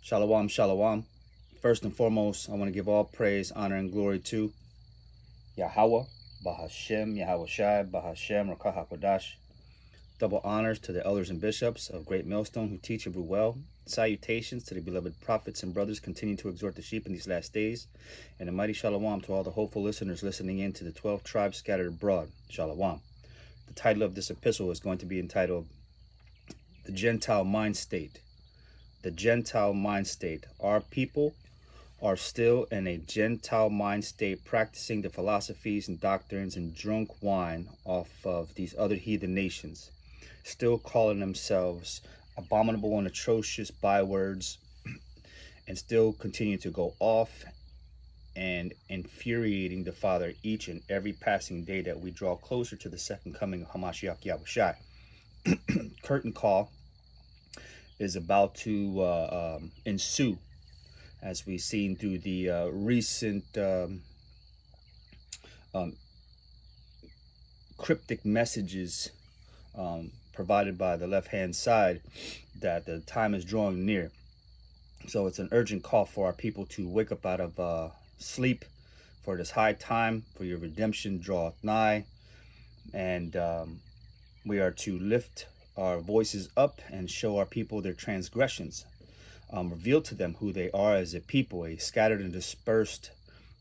Shalom, shalom. First and foremost, I want to give all praise, honor, and glory to Yahweh, Bahashem, Yahweh Shai, Bahashem, Rakah HaKodash. Double honors to the elders and bishops of Great Millstone who teach Hebrew well. Salutations to the beloved prophets and brothers continue to exhort the sheep in these last days. And a mighty shalom to all the hopeful listeners listening in to the 12 tribes scattered abroad. Shalom. The title of this epistle is going to be entitled The Gentile Mind State. The Gentile Mind State. Our people are still in a Gentile mind state, practicing the philosophies and doctrines and drunk wine off of these other heathen nations, still calling themselves abominable and atrocious bywords, and still continue to go off and infuriating the Father each and every passing day that we draw closer to the second coming of Hamashiach Yahushai. Curtain call is about to ensue, as we've seen through the recent cryptic messages provided by the left-hand side, that the time is drawing near. So it's an urgent call for our people to wake up out of sleep, for it is high time, for your redemption draweth nigh. And we are to lift our voices up and show our people their transgressions. Reveal to them who they are as a people, a scattered and dispersed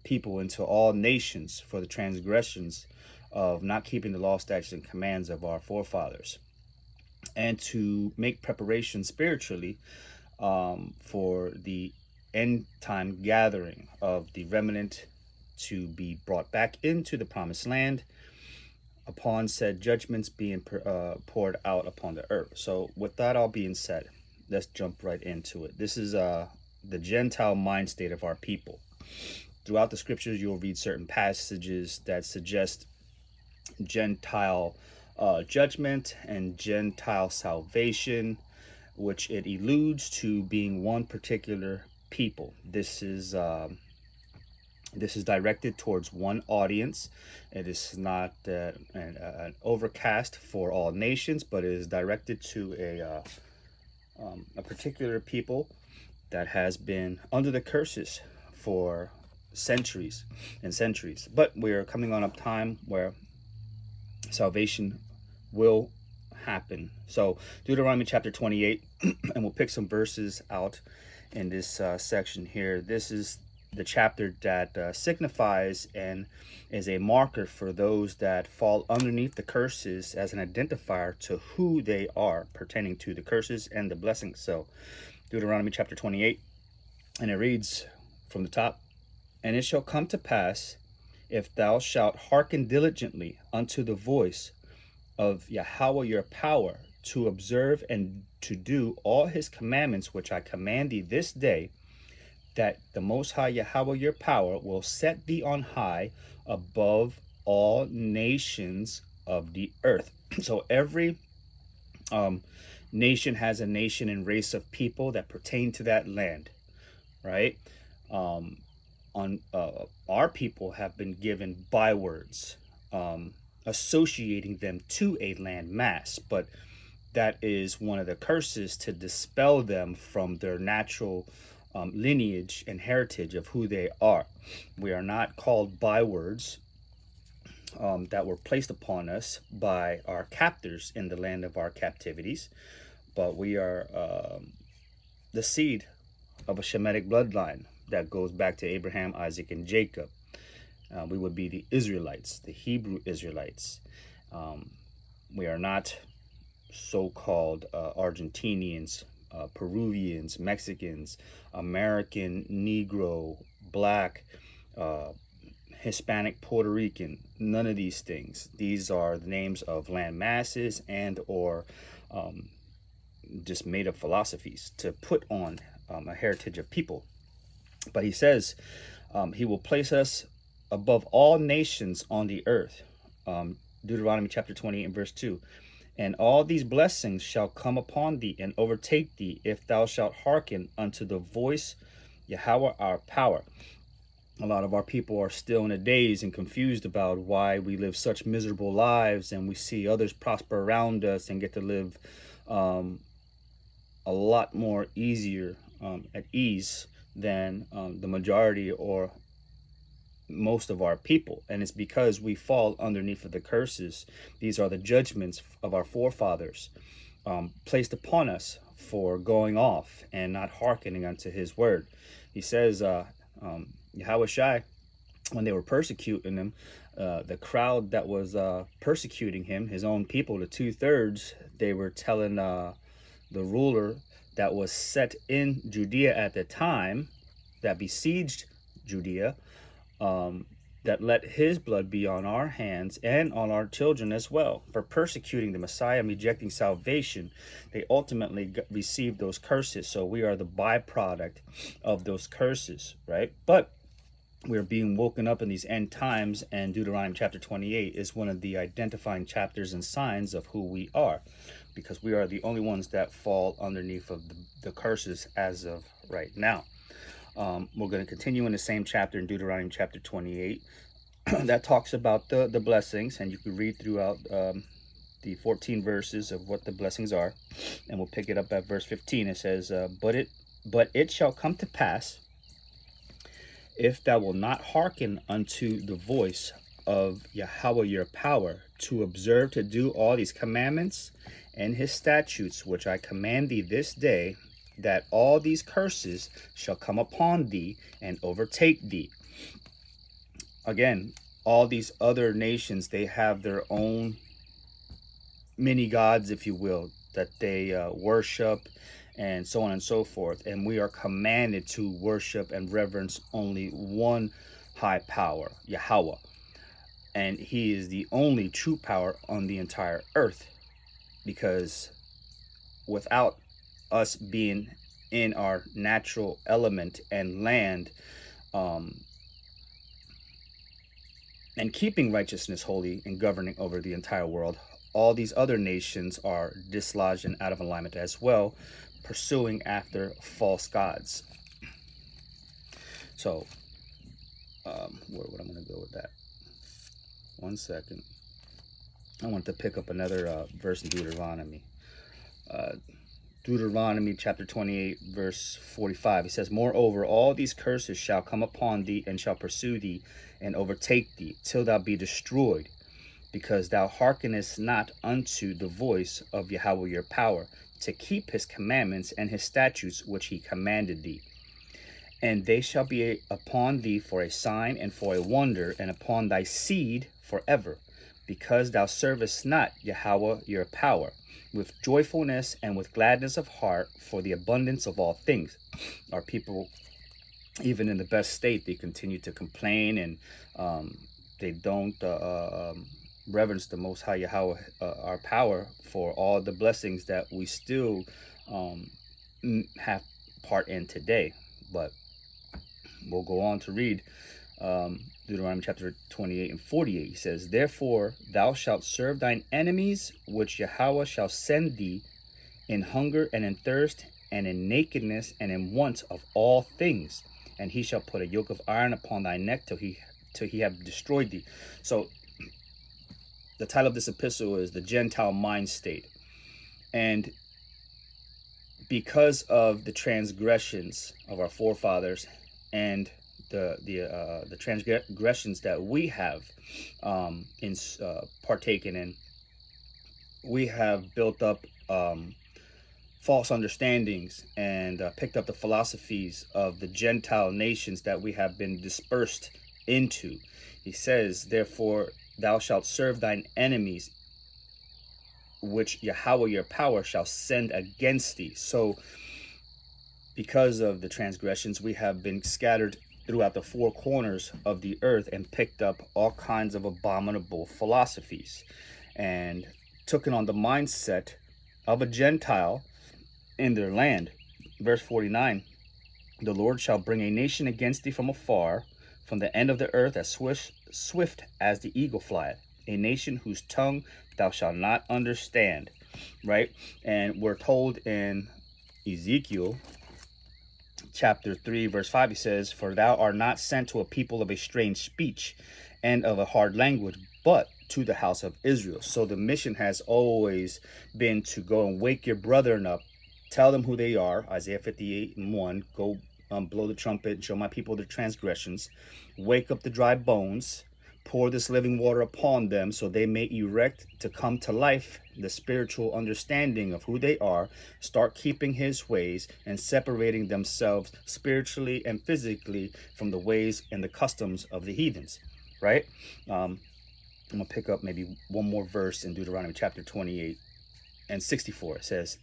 people into all nations, for the transgressions of not keeping the law, statutes, and commands of our forefathers, and to make preparation spiritually for the end time gathering of the remnant to be brought back into the promised land upon said judgments being poured out upon the earth. So with that all being said, let's jump right into it. This is the Gentile mind state of our people. Throughout the scriptures, you'll read certain passages that suggest Gentile judgment and Gentile salvation, which it alludes to being one particular people. This is directed towards one audience. It is not an overcast for all nations, but it is directed to a particular people that has been under the curses for centuries and centuries. But we are coming on a time where salvation will happen. So Deuteronomy chapter 28, and we'll pick some verses out in this section here. This is the chapter that signifies and is a marker for those that fall underneath the curses as an identifier to who they are pertaining to the curses and the blessings. So Deuteronomy chapter 28, and it reads from the top, "And it shall come to pass, if thou shalt hearken diligently unto the voice of Yahweh your power, to observe and to do all his commandments which I command thee this day, that the Most High Yahweh your power will set thee on high above all nations of the earth." So every nation has a nation and race of people that pertain to that land, right? Our people have been given bywords associating them to a land mass, but that is one of the curses, to dispel them from their natural lineage and heritage of who they are. We are not called bywords that were placed upon us by our captors in the land of our captivities, but we are the seed of a Shemitic bloodline that goes back to Abraham, Isaac, and Jacob. We would be the Israelites, the Hebrew Israelites. We are not so-called Argentinians, Peruvians, Mexicans, American, Negro, Black, Hispanic, Puerto Rican. None of these things. These are the names of land masses and or just made up philosophies to put on a heritage of people. But he says he will place us above all nations on the earth. Deuteronomy chapter 28 and verse 2. "And all these blessings shall come upon thee and overtake thee, if thou shalt hearken unto the voice Yahweh our power." A lot of our people are still in a daze and confused about why we live such miserable lives, and we see others prosper around us and get to live a lot more easier at ease than the majority or most of our people. And it's because we fall underneath of the curses. These are the judgments of our forefathers placed upon us for going off and not hearkening unto his word. He says, Yahweh Shai, when they were persecuting him, the crowd that was persecuting him, his own people, the 2/3, they were telling the ruler that was set in Judea at the time, that besieged Judea, that let his blood be on our hands and on our children as well. For persecuting the Messiah and rejecting salvation, they ultimately received those curses. So we are the byproduct of those curses, right? But we're being woken up in these end times, and Deuteronomy chapter 28 is one of the identifying chapters and signs of who we are, because we are the only ones that fall underneath of the curses as of right now. We're going to continue in the same chapter in Deuteronomy chapter 28 that talks about the blessings, and you can read throughout the 14 verses of what the blessings are, and we'll pick it up at verse 15. It says, but it shall come to pass, if thou wilt not hearken unto the voice of Yahweh your power, to observe to do all these commandments and his statutes which I command thee this day, that all these curses shall come upon thee and overtake thee. Again, all these other nations, they have their own mini gods, if you will, that they worship, and so on and so forth. And we are commanded to worship and reverence only one high power, Yahweh. And he is the only true power on the entire earth, because without us being in our natural element and land, and keeping righteousness holy and governing over the entire world, all these other nations are dislodged and out of alignment as well, pursuing after false gods. So where I'm going to go with that? One second. I want to pick up another verse in Deuteronomy. Deuteronomy chapter 28 verse 45. He says, moreover, all these curses shall come upon thee, and shall pursue thee and overtake thee, till thou be destroyed, because thou hearkenest not unto the voice of Yahweh your power, to keep his commandments and his statutes which he commanded thee. And they shall be upon thee for a sign and for a wonder, and upon thy seed forever, because thou servest not Yahweh your power with joyfulness and with gladness of heart, for the abundance of all things. Our people, even in the best state, they continue to complain, and they don't reverence the Most High Yahweh, our power, for all the blessings that we still have part in today. But we'll go on to read Deuteronomy chapter 28 and 48. He says, therefore thou shalt serve thine enemies, which Yahweh shall send thee, in hunger and in thirst and in nakedness and in want of all things, and he shall put a yoke of iron upon thy neck till he have destroyed thee. So the title of this epistle is the Gentile mind state. And because of the transgressions of our forefathers and the transgressions that we have partaken in, we have built up false understandings and picked up the philosophies of the Gentile nations that we have been dispersed into. He says, therefore thou shalt serve thine enemies, which Yahweh your power shall send against thee. So because of the transgressions, we have been scattered throughout the four corners of the earth and picked up all kinds of abominable philosophies and taken on the mindset of a Gentile in their land. Verse 49, the Lord shall bring a nation against thee from afar, from the end of the earth, as swift as the eagle flieth, a nation whose tongue thou shalt not understand. Right? And we're told in Ezekiel chapter 3 verse 5, he says, for thou art not sent to a people of a strange speech and of a hard language, but to the house of Israel. So the mission has always been to go and wake your brethren up, Tell them who they are. Isaiah 58:1. Go blow the trumpet and show my people their transgressions. Wake up the dry bones. Pour this living water upon them so they may erect to come to life the spiritual understanding of who they are, start keeping his ways and separating themselves spiritually and physically from the ways and the customs of the heathens, right? I'm going to pick up maybe one more verse in Deuteronomy chapter 28 and 64. It says,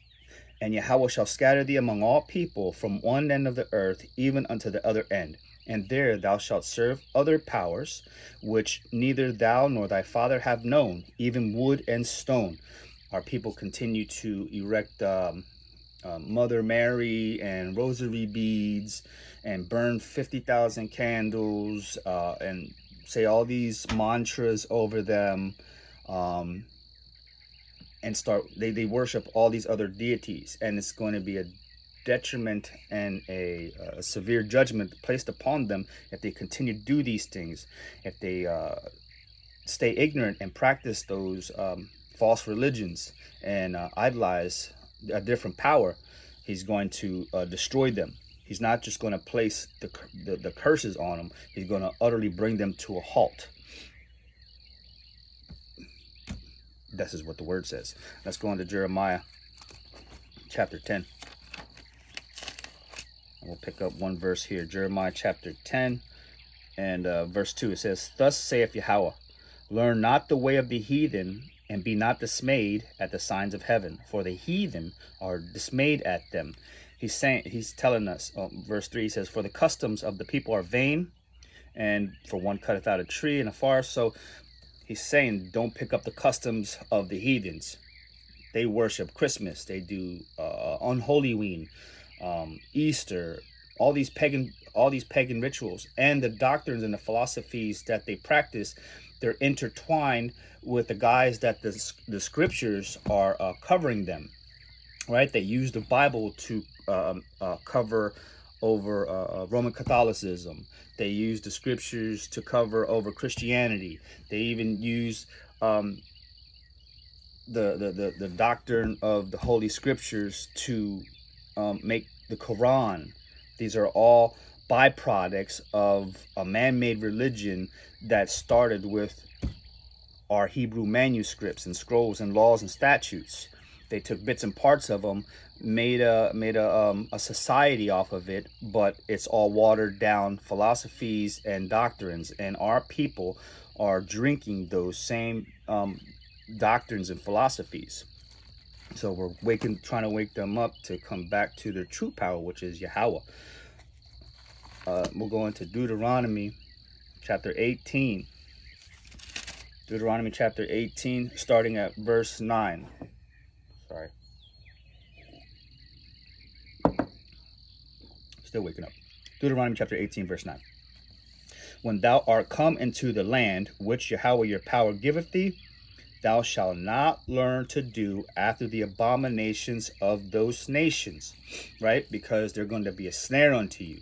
and Yahweh shall scatter thee among all people from one end of the earth even unto the other end. And there thou shalt serve other powers, which neither thou nor thy father have known, even wood and stone. Our people continue to erect Mother Mary and rosary beads and burn 50,000 candles and say all these mantras over them, and they worship all these other deities, and it's going to be a detriment and a severe judgment placed upon them if they continue to do these things, if they stay ignorant and practice those false religions and idolize a different power. He's going to destroy them. He's not just going to place the curses on them. He's going to utterly bring them to a halt. This is what the word says. Let's go on to Jeremiah chapter 10. We'll pick up one verse here. Jeremiah chapter 10 and verse 2. It says, thus saith Yahweh, learn not the way of the heathen, and be not dismayed at the signs of heaven, for the heathen are dismayed at them. He's telling us, verse 3 says, for the customs of the people are vain, and for one cutteth out a tree and afar. So he's saying, don't pick up the customs of the heathens. They worship Christmas. They do unholy wean, Easter, all these pagan rituals, and the doctrines and the philosophies that they practice. They're intertwined with the guise that the scriptures are covering them, right? They use the Bible to cover over Roman Catholicism. They use the scriptures to cover over Christianity. They even use the doctrine of the Holy Scriptures to make the Quran. These are all byproducts of a man-made religion that started with our Hebrew manuscripts and scrolls and laws and statutes. They took bits and parts of them, made a society off of it, but it's all watered down philosophies and doctrines, and our people are drinking those same doctrines and philosophies. So we're trying to wake them up to come back to their true power, which is Yahweh. We'll go into Deuteronomy chapter 18. Deuteronomy chapter 18, starting at verse 9. Sorry. Still waking up. Deuteronomy chapter 18, verse 9. When thou art come into the land which Yahweh your power giveth thee, thou shalt not learn to do after the abominations of those nations, right? Because they're going to be a snare unto you.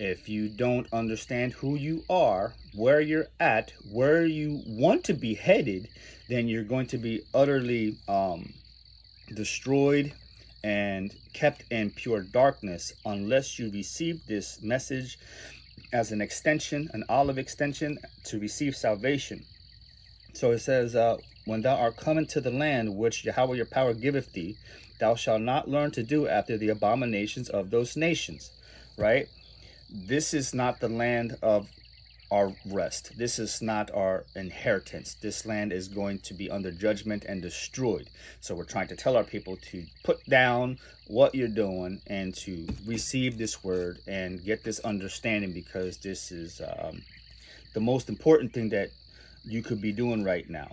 If you don't understand who you are, where you're at, where you want to be headed, then you're going to be utterly destroyed and kept in pure darkness unless you receive this message as an extension, an olive extension, to receive salvation. So it says, when thou art come into the land which Yahweh your power giveth thee, thou shalt not learn to do after the abominations of those nations, right? This is not the land of our rest. This is not our inheritance. This land is going to be under judgment and destroyed. So we're trying to tell our people to put down what you're doing and to receive this word and get this understanding, because this is the most important thing that you could be doing right now,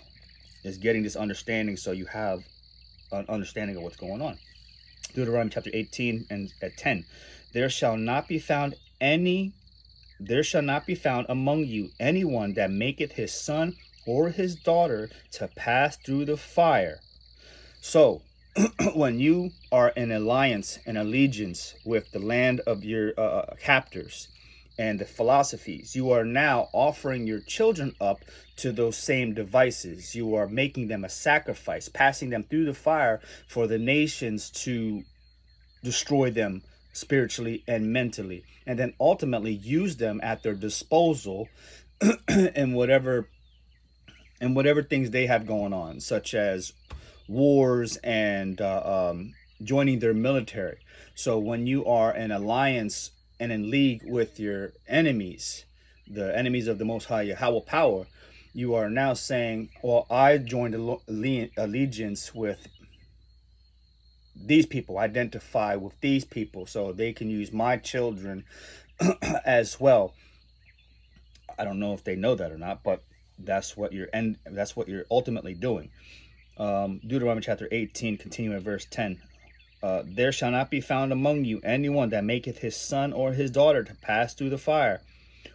is getting this understanding so you have an understanding of what's going on. Deuteronomy chapter 18 and at 10. There shall not be found among you anyone that maketh his son or his daughter to pass through the fire. So when you are in alliance and allegiance with the land of your captors and the philosophies, you are now offering your children up to those same devices. You are making them a sacrifice, passing them through the fire for the nations to destroy them spiritually and mentally, and then ultimately use them at their disposal in whatever things they have going on, such as wars and joining their military. So when you are in alliance and in league with your enemies, the enemies of the Most High Yahweh power, you are now saying, well, I joined allegiance with these people, identify with these people, so they can use my children as well. I don't know if they know that or not, but that's what you're ultimately doing. Deuteronomy chapter 18, continuing at verse 10. There shall not be found among you anyone that maketh his son or his daughter to pass through the fire,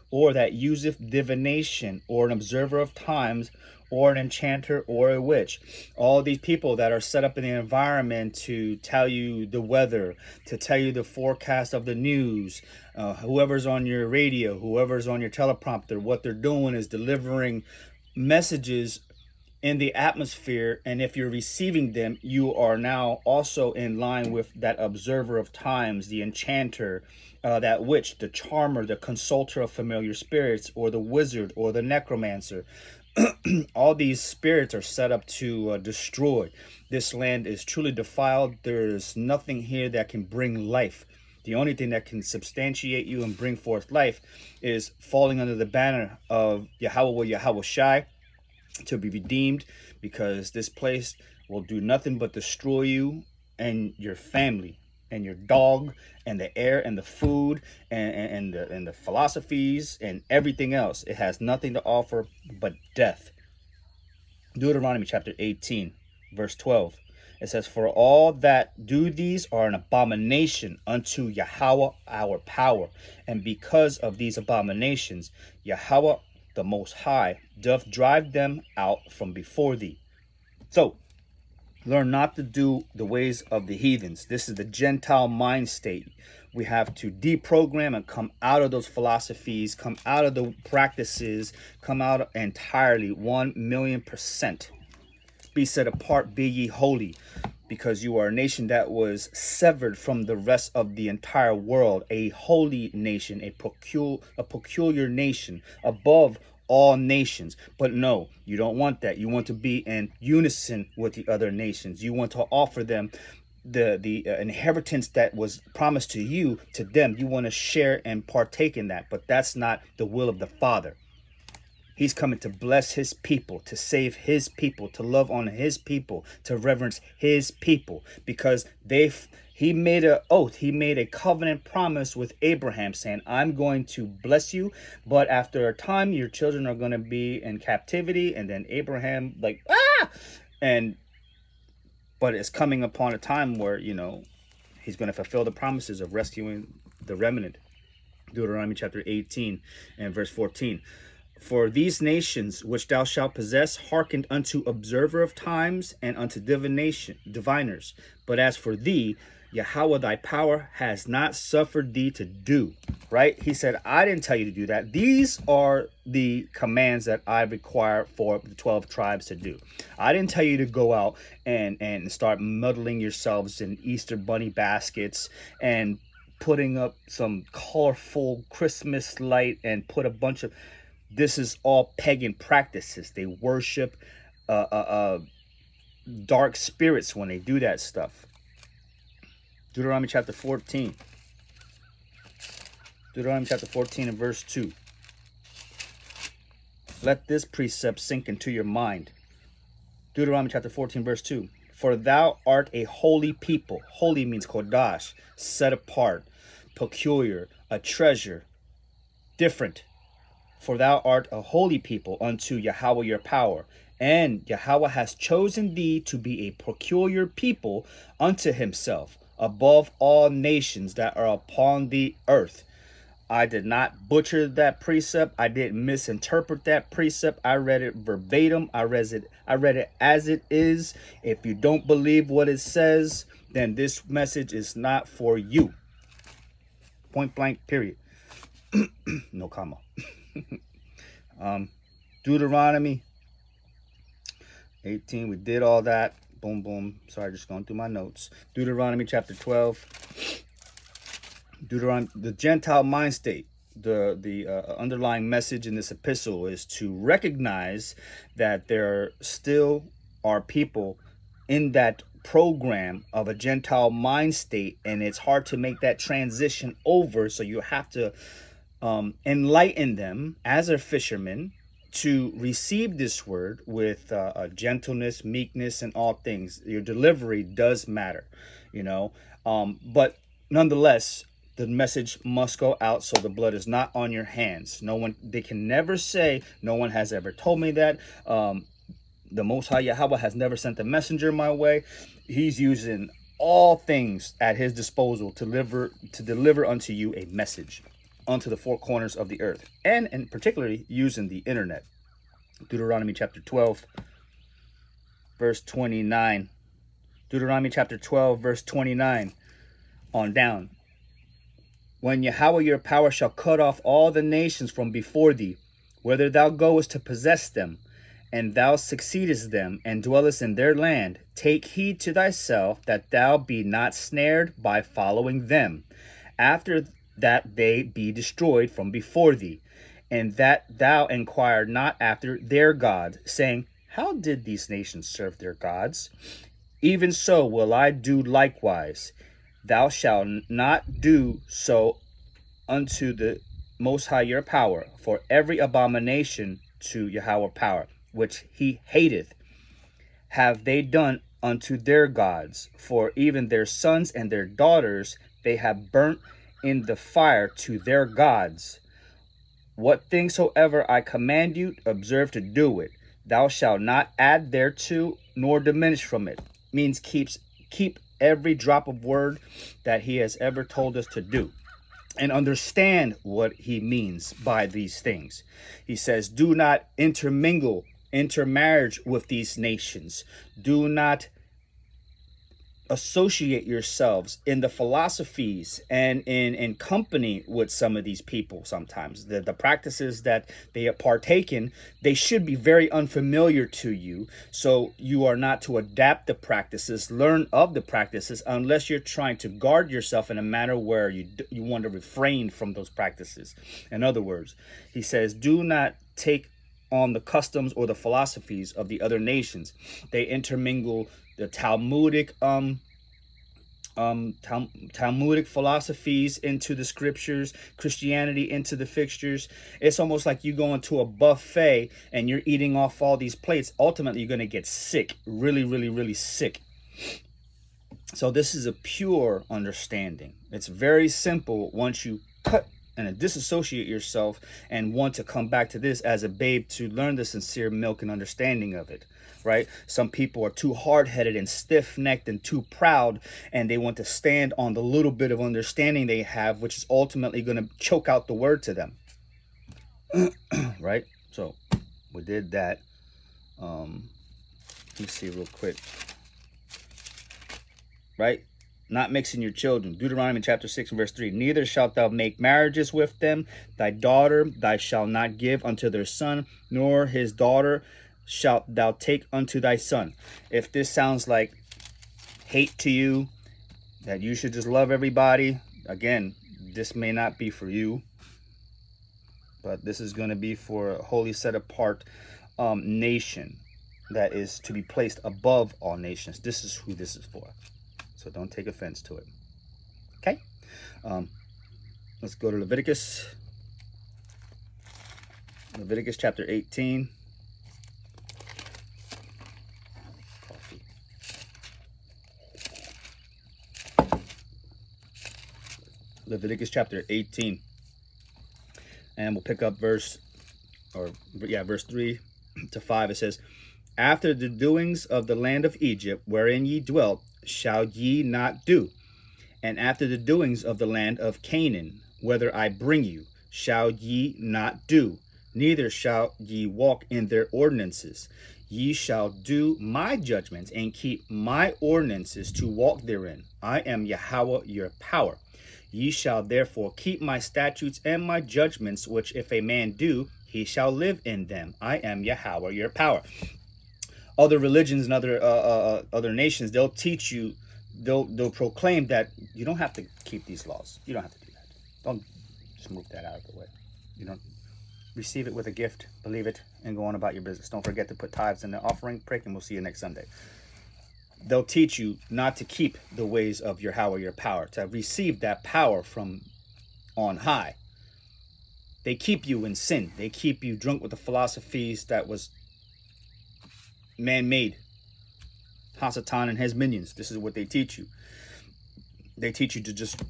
or that useth divination, or an observer of times, or an enchanter, or a witch. All these people that are set up in the environment to tell you the weather, to tell you the forecast of the news, whoever's on your radio, whoever's on your teleprompter, what they're doing is delivering messages in the atmosphere, and if you're receiving them, you are now also in line with that observer of times, the enchanter, that witch, the charmer, the consulter of familiar spirits, or the wizard, or the necromancer. All these spirits are set up to destroy. This land is truly defiled. There's nothing here that can bring life. The only thing that can substantiate you and bring forth life is falling under the banner of Yahweh Yahweh Shai, to be redeemed, because this place will do nothing but destroy you and your family and your dog and the air and the food and the philosophies and everything else. It has nothing to offer but death. Deuteronomy chapter 18, verse 12. It says, for all that do these are an abomination unto Yahweh our power. And because of these abominations, Yahweh the Most High doth drive them out from before thee. So, learn not to do the ways of the heathens. This is the Gentile mind state. We have to deprogram and come out of those philosophies, come out of the practices, come out entirely, 1,000,000%. Be set apart, be ye holy, because you are a nation that was severed from the rest of the entire world, a holy nation, a peculiar nation above all nations. But no, you don't want that. You want to be in unison with the other nations. You want to offer them the inheritance that was promised to you, to them. You want to share and partake in that, but that's not the will of the Father. He's coming to bless his people, to save his people, to love on his people, to reverence his people, because he made an oath, he made a covenant promise with Abraham saying, I'm going to bless you, but after a time your children are going to be in captivity. And then Abraham but it's coming upon a time where, he's going to fulfill the promises of rescuing the remnant. Deuteronomy chapter 18 and verse 14. For these nations which thou shalt possess hearkened unto observer of times and unto diviners. But as for thee, Yahweh thy power has not suffered thee to do. Right? He said, I didn't tell you to do that. These are the commands that I require for the 12 tribes to do. I didn't tell you to go out and start muddling yourselves in Easter bunny baskets and putting up some colorful Christmas light and put a bunch of... This is all pagan practices. They worship dark spirits when they do that stuff. Deuteronomy chapter 14. Deuteronomy chapter 14 and verse 2. Let this precept sink into your mind. Deuteronomy chapter 14 verse 2. For thou art a holy people. Holy means kodash, set apart, peculiar, a treasure, different. For thou art a holy people unto Yahweh your power. And Yahweh has chosen thee to be a peculiar people unto himself, above all nations that are upon the earth. I did not butcher that precept. I didn't misinterpret that precept. I read it verbatim. I read it as it is. If you don't believe what it says, then this message is not for you. Point blank, period. No comma. Deuteronomy 18, we did all that. Boom, boom. Sorry, just going through my notes. Deuteronomy chapter 12. The Gentile mind state. The underlying message in this epistle is to recognize that there still are people in that program of a Gentile mind state, and it's hard to make that transition over. So you have to enlighten them as a fisherman to receive this word with gentleness, meekness, and all things. Your delivery does matter, but nonetheless, the message must go out so the blood is not on your hands. They can never say, no one has ever told me that. The Most High Yahweh has never sent a messenger my way. He's using all things at his disposal to deliver unto you a message unto the four corners of the earth, and particularly using the internet. Deuteronomy chapter 12, verse 29. Deuteronomy chapter 12, verse 29 on down. When Yahweh your power shall cut off all the nations from before thee, whither thou goest to possess them, and thou succeedest them, and dwellest in their land, take heed to thyself that thou be not snared by following them, after that they be destroyed from before thee, and that thou inquire not after their gods, saying, how did these nations serve their gods? Even so will I do likewise. Thou shalt not do so unto the Most High your power, for every abomination to Yahweh power, which he hateth, have they done unto their gods. For even their sons and their daughters they have burnt in the fire to their gods. What things soever I command you, observe to do it. Thou shalt not add thereto, nor diminish from it. Means keep every drop of word that he has ever told us to do, and understand what he means by these things. He says, do not intermarriage with these nations. Do not associate yourselves in the philosophies and in company with some of these people. Sometimes the practices that they partake in, they should be very unfamiliar to you, so you are not to adapt the practices, learn of the practices, unless you're trying to guard yourself in a manner where you want to refrain from those practices. In other words, he says, do not take on the customs or the philosophies of the other nations. They intermingle the Talmudic philosophies into the scriptures, Christianity into the fixtures. It's almost like you go into a buffet and you're eating off all these plates. Ultimately, you're going to get sick, really, really, really sick. So this is a pure understanding. It's very simple once you cut and disassociate yourself and want to come back to this as a babe to learn the sincere milk and understanding of it, right? Some people are too hard-headed and stiff-necked and too proud, and they want to stand on the little bit of understanding they have, which is ultimately going to choke out the word to them. Right? So we did that. Let's see real quick. Right? Not mixing your children. Deuteronomy chapter 6 and verse 3. Neither shalt thou make marriages with them. Thy daughter thou shalt not give unto their son, nor his daughter shalt thou take unto thy son. If this sounds like hate to you, that you should just love everybody, again, this may not be for you. But this is going to be for a holy set apart nation that is to be placed above all nations. This is who this is for. So don't take offense to it. Okay? Let's go to Leviticus. Leviticus chapter 18. Coffee. Leviticus chapter 18. And we'll pick up verse 3 to 5. It says, after the doings of the land of Egypt, wherein ye dwelt, shall ye not do. And after the doings of the land of Canaan, whither I bring you, shall ye not do. Neither shall ye walk in their ordinances. Ye shall do my judgments and keep my ordinances to walk therein. I am Yahweh your power. Ye shall therefore keep my statutes and my judgments, which if a man do, he shall live in them. I am Yahweh your power. other religions and other nations, they'll teach you, they'll proclaim that you don't have to keep these laws. You don't have to do that. Don't just move that out of the way. You don't receive it with a gift, believe it, and go on about your business. Don't forget to put tithes in the offering. Pray, and we'll see you next Sunday. They'll teach you not to keep the ways of Yahweh, your power, to receive that power from on high. They keep you in sin. They keep you drunk with the philosophies that was man-made. Hasatan and his minions. This is what they teach you. They teach you to just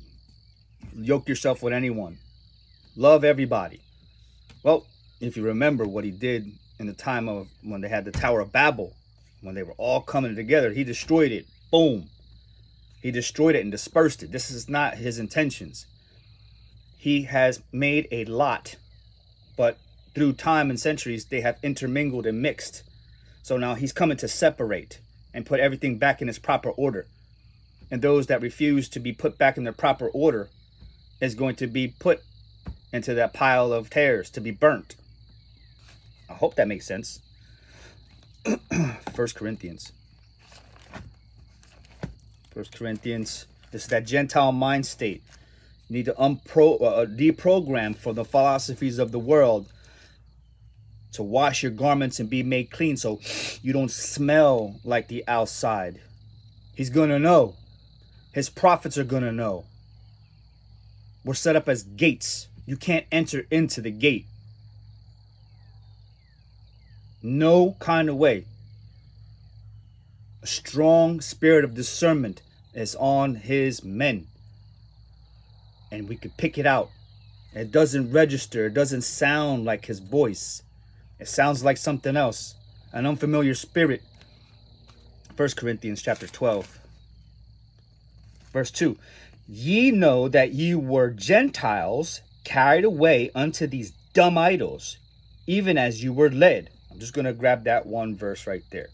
yoke yourself with anyone. Love everybody. Well, if you remember what he did in the time of when they had the Tower of Babel, when they were all coming together, he destroyed it. Boom. He destroyed it and dispersed it. This is not his intentions. He has made a lot, but through time and centuries, they have intermingled and mixed. So now he's coming to separate and put everything back in its proper order. And those that refuse to be put back in their proper order is going to be put into that pile of tares to be burnt. I hope that makes sense. 1 Corinthians. This is that Gentile mind state. You need to deprogram from the philosophies of the world to wash your garments and be made clean so you don't smell like the outside. He's going to know. His prophets are going to know. We're set up as gates. You can't enter into the gate. No kind of way. A strong spirit of discernment is on his men. And we could pick it out. It doesn't register. It doesn't sound like his voice. It sounds like something else. An unfamiliar spirit. 1 Corinthians chapter 12. Verse 2. Ye know that ye were Gentiles carried away unto these dumb idols, even as you were led. I'm just going to grab that one verse right there.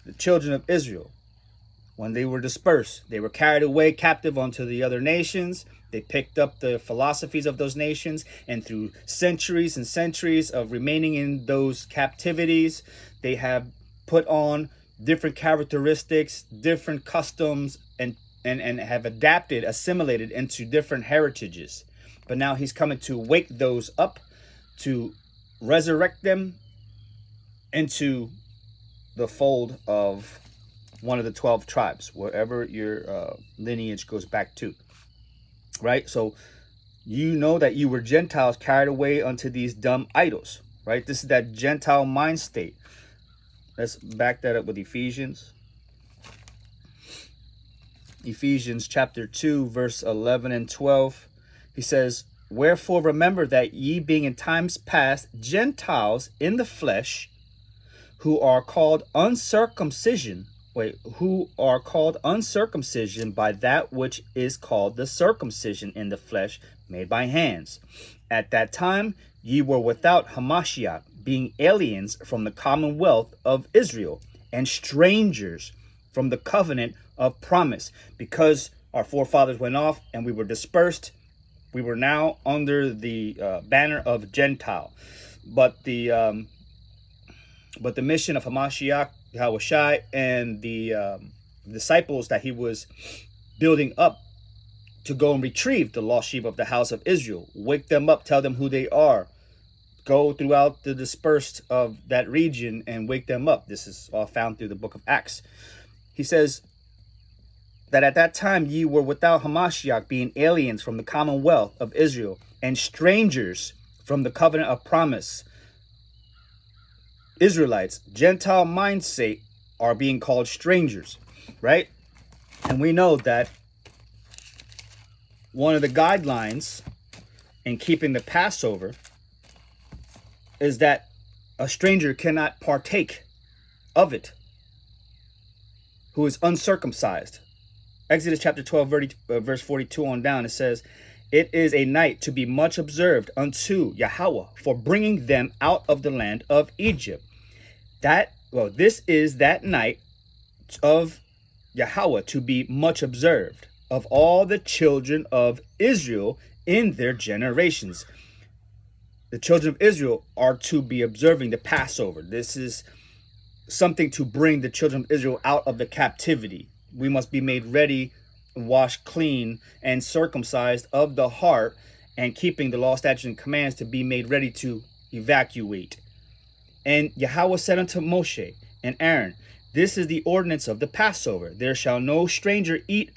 The children of Israel, when they were dispersed, they were carried away captive unto the other nations. They picked up the philosophies of those nations, and through centuries and centuries of remaining in those captivities, they have put on different characteristics, different customs, and have adapted, assimilated into different heritages. But now he's coming to wake those up, to resurrect them into the fold of one of the 12 tribes, wherever your lineage goes back to. Right? So you know that you were Gentiles carried away unto these dumb idols. Right? This is that Gentile mind state. Let's back that up with Ephesians. Ephesians chapter 2, verse 11 and 12. He says, wherefore remember that ye being in times past Gentiles in the flesh, who are called uncircumcision, by that which is called the circumcision in the flesh made by hands. At that time ye were without Hamashiach, being aliens from the commonwealth of Israel, and strangers from the covenant of promise. Because our forefathers went off and we were dispersed, we were now under the banner of Gentile. But the mission of Hamashiach, Yahushai, and the disciples that he was building up to go and retrieve the lost sheep of the house of Israel, wake them up, tell them who they are, go throughout the dispersed of that region and wake them up. This is all found through the book of Acts. He says that at that time ye were without Hamashiach, being aliens from the commonwealth of Israel, and strangers from the covenant of promise. Israelites, Gentile mindset, are being called strangers, right? And we know that one of the guidelines in keeping the Passover is that a stranger cannot partake of it who is uncircumcised. Exodus chapter 12, verse 42 on down, it says, it is a night to be much observed unto Yahweh for bringing them out of the land of Egypt. This is that night of Yahweh to be much observed of all the children of Israel in their generations. The children of Israel are to be observing the Passover. This is something to bring the children of Israel out of the captivity. We must be made ready, washed clean, and circumcised of the heart, and keeping the law, statutes, and commands to be made ready to evacuate. And Yahweh said unto Moshe and Aaron, this is the ordinance of the Passover. There shall no stranger eat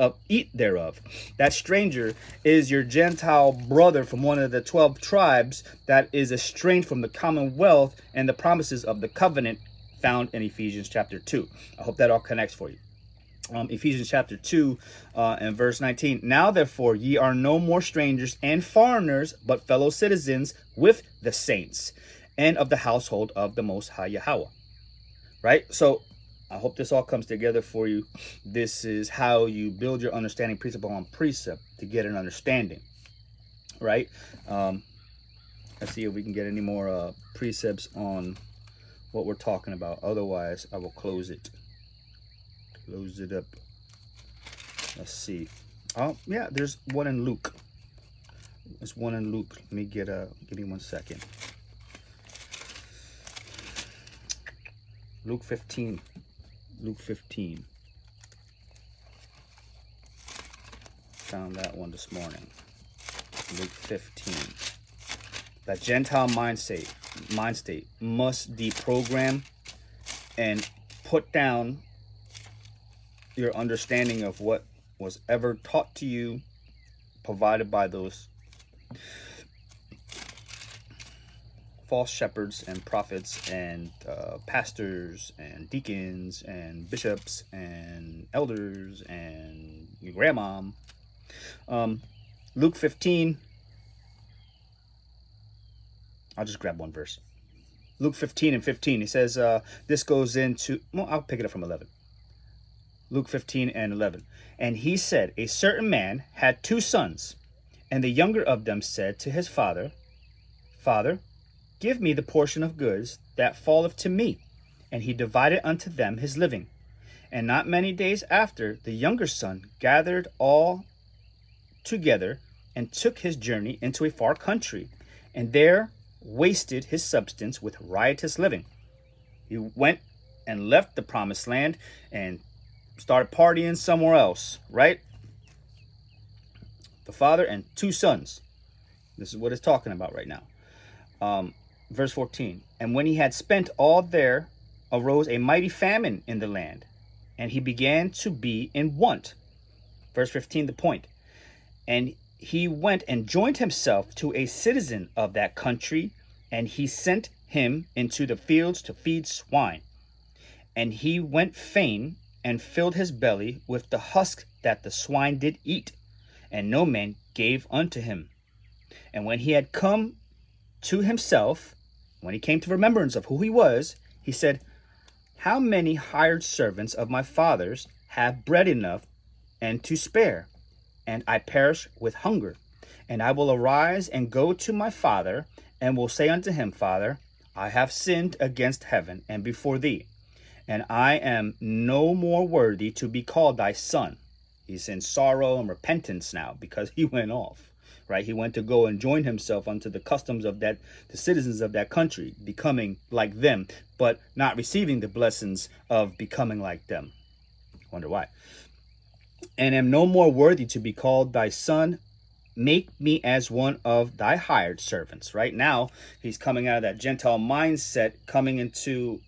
thereof. That stranger is your Gentile brother from one of the 12 tribes that is estranged from the commonwealth and the promises of the covenant found in Ephesians chapter 2. I hope that all connects for you. Ephesians chapter 2 and verse 19. Now therefore ye are no more strangers and foreigners, but fellow citizens with the saints and of the household of the Most High Yahweh. Right? So I hope this all comes together for you. This is how you build your understanding precept upon precept to get an understanding. Right? Let's see if we can get any more precepts on what we're talking about. Otherwise, I will close it. Close it up. Let's see. Oh, yeah, there's one in Luke. There's one in Luke. Let me give me 1 second. Luke 15. Luke 15. Found that one this morning. Luke 15. That Gentile mind state must deprogram and put down your understanding of what was ever taught to you, provided by those false shepherds and prophets and pastors and deacons and bishops and elders and your grandmom. Luke 15. I'll just grab one verse. Luke 15 and 15. He says, this goes into, well, I'll pick it up from 11. Luke 15 and 11. And he said, a certain man had 2 sons, and the younger of them said to his father, Father, give me the portion of goods that falleth to me. And he divided unto them his living. And not many days after, the younger son gathered all together and took his journey into a far country, and there wasted his substance with riotous living. He went and left the promised land and started partying somewhere else, right? The father and 2 sons. This is what it's talking about right now. Verse 14. And when he had spent all, there arose a mighty famine in the land, and he began to be in want. Verse 15, the point. And he went and joined himself to a citizen of that country, and he sent him into the fields to feed swine. And he went fain and filled his belly with the husk that the swine did eat, and no man gave unto him. And when he had come to himself, when he came to remembrance of who he was, he said, how many hired servants of my father's have bread enough and to spare, and I perish with hunger? And I will arise and go to my father, and will say unto him, Father, I have sinned against heaven and before thee, and I am no more worthy to be called thy son. He's in sorrow and repentance now because he went off, right? He went to go and join himself unto the customs of the citizens of that country, becoming like them, but not receiving the blessings of becoming like them. Wonder why. And am no more worthy to be called thy son. Make me as one of thy hired servants. Right now, he's coming out of that Gentile mindset, coming into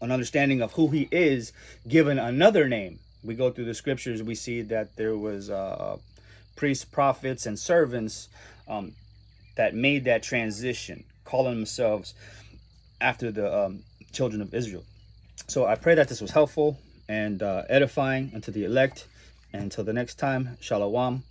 an understanding of who he is, given another name. We go through the scriptures, we see that there was priests, prophets, and servants that made that transition, calling themselves after the children of Israel. So I pray that this was helpful and edifying unto the elect. And until the next time, shalom.